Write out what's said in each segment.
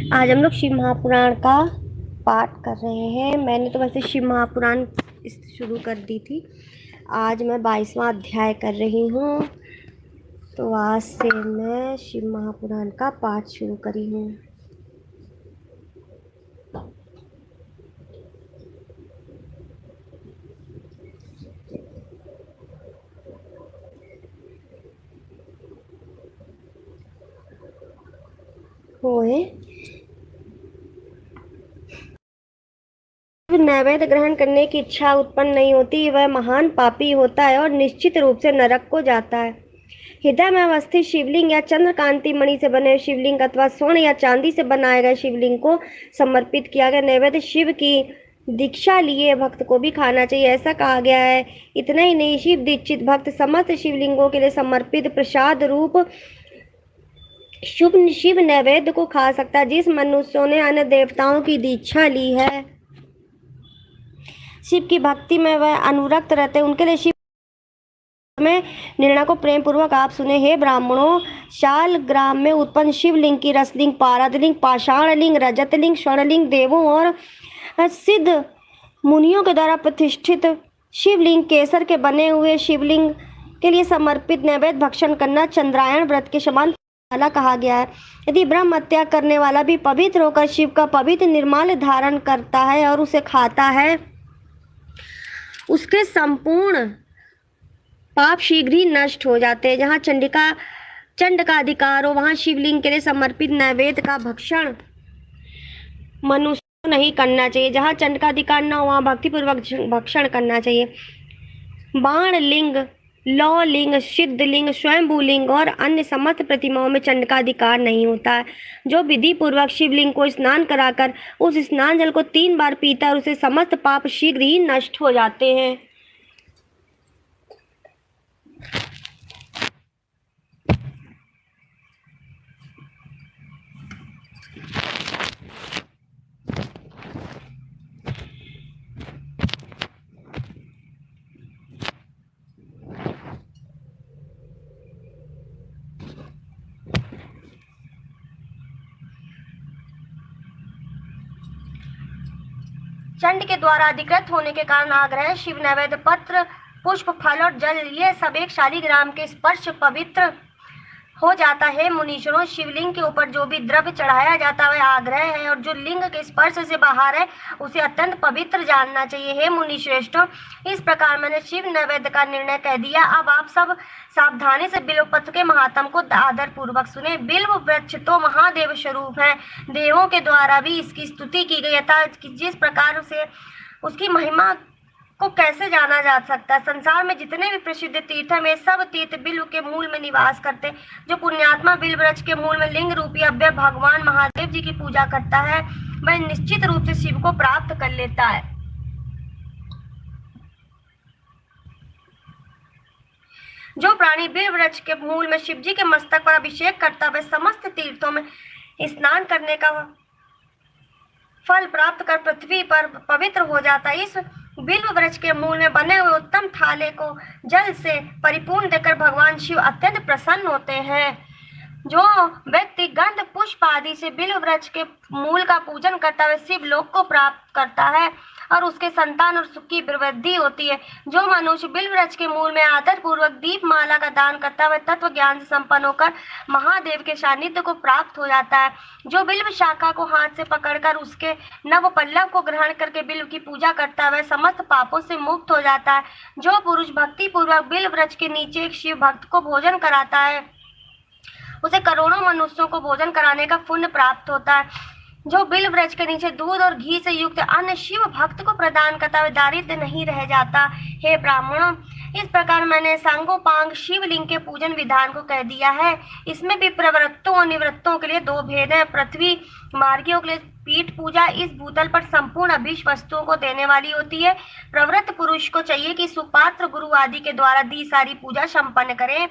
आज हम लोग शिव महापुराण का पाठ कर रहे हैं। मैंने तो वैसे शिव महापुराण शुरू कर दी थी। आज मैं 22वां अध्याय कर रही हूँ। तो आज से मैं शिव महापुराण का पाठ शुरू करी हूँ। होए नैवेद्य ग्रहण करने की इच्छा उत्पन्न नहीं होती, वह महान पापी होता है और निश्चित रूप से नरक को जाता है। हृदय में अवस्थित शिवलिंग या चंद्रकांति मणि से बने शिवलिंग अथवा स्वर्ण या चांदी से बनाए गए शिवलिंग को समर्पित किया गया नैवेद्य शिव की दीक्षा लिए भक्त को भी खाना चाहिए, ऐसा कहा गया है। इतना ही नहीं, शिव दीक्षित भक्त समस्त शिवलिंगों के लिए समर्पित प्रसाद रूप शुभ शिव नैवेद्य को खा सकता है। जिस मनुष्यों ने अन्य देवताओं की दीक्षा ली है, शिव की भक्ति में वह अनुरक्त रहते हैं, उनके लिए शिव में निर्णय को प्रेम पूर्वक आप सुने। हे ब्राह्मणों, शाल ग्राम में उत्पन्न शिवलिंग की रसलिंग, पारदलिंग, पाषाणलिंग, रजतलिंग, स्वर्णलिंग देवों और सिद्ध मुनियों के द्वारा प्रतिष्ठित शिवलिंग केसर के बने हुए शिवलिंग के लिए समर्पित नैवेद्य भक्षण करना चंद्रायण व्रत के समान वाला कहा गया है। यदि ब्रह्म हत्या करने वाला भी पवित्र होकर शिव का पवित्र निर्माल्य धारण करता है और उसे खाता है, उसके संपूर्ण पाप शीघ्र ही नष्ट हो जाते हैं। जहाँ चंड का अधिकार हो, वहाँ शिवलिंग के लिए समर्पित नैवेद्य का भक्षण मनुष्य को नहीं करना चाहिए। जहाँ चंड का अधिकार न हो, वहाँ भक्तिपूर्वक भक्षण करना चाहिए। बाण लिंग, लौ लिंग, सिद्धलिंग, स्वयंभूलिंग और अन्य समस्त प्रतिमाओं में चंड का अधिकार नहीं होता है। जो विधि पूर्वक शिवलिंग को स्नान कराकर उस स्नान जल को 3 बार पीता है, उसे समस्त पाप शीघ्र ही नष्ट हो जाते हैं। चंड के द्वारा अधिकृत होने के कारण आग्रह, शिव नैवेद्य, पत्र, पुष्प, फल और जल, ये सब एक शालिग्राम के स्पर्श पवित्र हो जाता है। मुनीश्वरों, शिवलिंग के ऊपर जो भी द्रव्य चढ़ाया जाता है वह आग्रह है, और जो लिंग के स्पर्श से बाहर है उसे अत्यंत पवित्र जानना चाहिए। हे मुनिश्रेष्ठों, इस प्रकार मैंने शिव नैवेद्य का निर्णय कह दिया। अब आप सब सावधानी से बिल्व पत्र के महात्म को आदर पूर्वक सुने। बिल्व वृक्ष तो महादेव स्वरूप है। देवों के द्वारा भी इसकी स्तुति की गई था। जिस प्रकार से उसकी महिमा को कैसे जाना जा सकता है। संसार में जितने भी प्रसिद्ध तीर्थ हैं, वे सब तीर्थ बिल्व के मूल में निवास करते। जो पुण्यात्मा बिल्व वृक्ष के मूल में लिंग रूपी अव्यय भगवान महादेव जी की पूजा करता है, वह निश्चित रूप से शिव को प्राप्त कर लेता है। जो प्राणी बिल्व वृक्ष के मूल में शिव जी के मस्तक पर अभिषेक करता है, वह समस्त तीर्थों में स्नान करने का फल प्राप्त कर पृथ्वी पर पवित्र हो जाता है। इस बिल्व वृक्ष के मूल में बने हुए उत्तम थाले को जल से परिपूर्ण देकर भगवान शिव अत्यंत प्रसन्न होते हैं। जो व्यक्ति गंध पुष्प आदि से बिल्व वृक्ष के मूल का पूजन करता है, शिव लोक को प्राप्त करता है और उसके संतान और सुख की वृद्धि होती है। जो मनुष्य बिल्व वृक्ष के मूल में आदर पूर्वक दीप माला का दान करता है, वह तत्व ज्ञान से संपन्न होकर महादेव के सानिध्य को प्राप्त हो जाता है। जो बिल्व शाखा को हाथ से पकड़कर उसके नव पल्लव को ग्रहण करके बिल्व की पूजा करता है, वह समस्त पापों से मुक्त हो जाता है। जो पुरुष भक्ति पूर्वक बिल्व वृक्ष के नीचे एक शिव भक्त को भोजन कराता है, उसे करोड़ों मनुष्यों को भोजन कराने का पुण्य प्राप्त होता है। जो बिल्व वृक्ष के नीचे दूध और घी से युक्त अन्न शिव भक्त को प्रदान करता है, दारिद्र्य नहीं रह जाता। हे ब्राह्मणों, इस प्रकार मैंने सांगोपांग शिवलिंग के पूजन विधान को कह दिया है। इसमें भी प्रवृत्तों और निवृत्तों के लिए 2 भेद हैं। पृथ्वी मार्गियों के लिए पीठ पूजा इस भूतल पर संपूर्ण अभीष्ट वस्तुओं को देने वाली होती है। प्रवृत्त पुरुष को चाहिए कि सुपात्र गुरु आदि के द्वारा दी सारी पूजा संपन्न करें।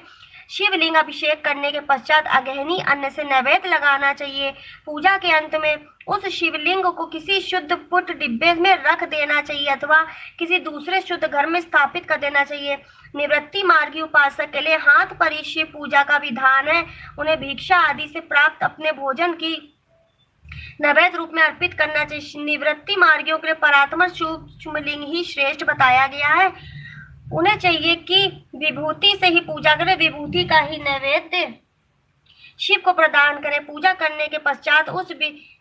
शिवलिंग अभिषेक करने के पश्चात अगहनी अन्न से नैवेद्य लगाना चाहिए। पूजा के अंत में उस शिवलिंग को किसी शुद्ध पुट डिब्बे में रख देना चाहिए अथवा किसी दूसरे शुद्ध घर में स्थापित कर देना चाहिए। निवृत्ति मार्गी उपासक के लिए हाथ पर ही शिव पूजा का विधान है। उन्हें भिक्षा आदि से प्राप्त अपने भोजन की नैवेद्य रूप में अर्पित करना चाहिए। निवृत्ति मार्गियों के लिए परात्पर सूक्ष्म लिंग ही श्रेष्ठ बताया गया है। उन्हें चाहिए कि विभूति से ही पूजा करें, विभूति का ही नैवेद्य शिव को प्रदान करें। पूजा करने के पश्चात उस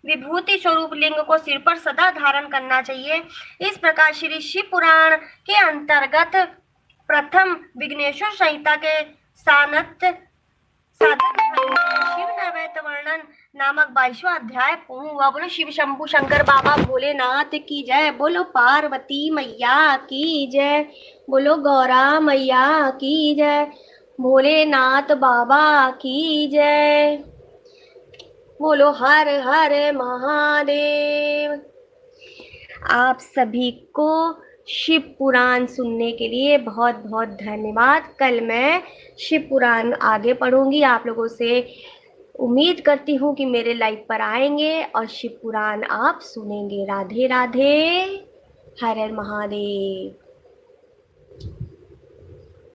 विभूति स्वरूप लिंग को सिर पर सदा धारण करना चाहिए। इस प्रकार श्री शिव पुराण के अंतर्गत प्रथम विघ्नेश्वर संहिता के साधन शिव नैवेद्य वर्णन नामक 22वां अध्याय पूर्ण हुआ। बोलो शिव शंभु शंकर बाबा भोलेनाथ की जय। बोलो पार्वती मैया की जय। बोलो गौरा मैया की जय। भोलेनाथ बाबा की जय। बोलो हर हर महादेव। आप सभी को शिव पुराण सुनने के लिए बहुत बहुत धन्यवाद। कल मैं शिव पुराण आगे पढ़ूंगी। आप लोगों से उम्मीद करती हूँ कि मेरे लाइव पर आएंगे और शिव पुराण आप सुनेंगे। राधे राधे, हर हर महादेव।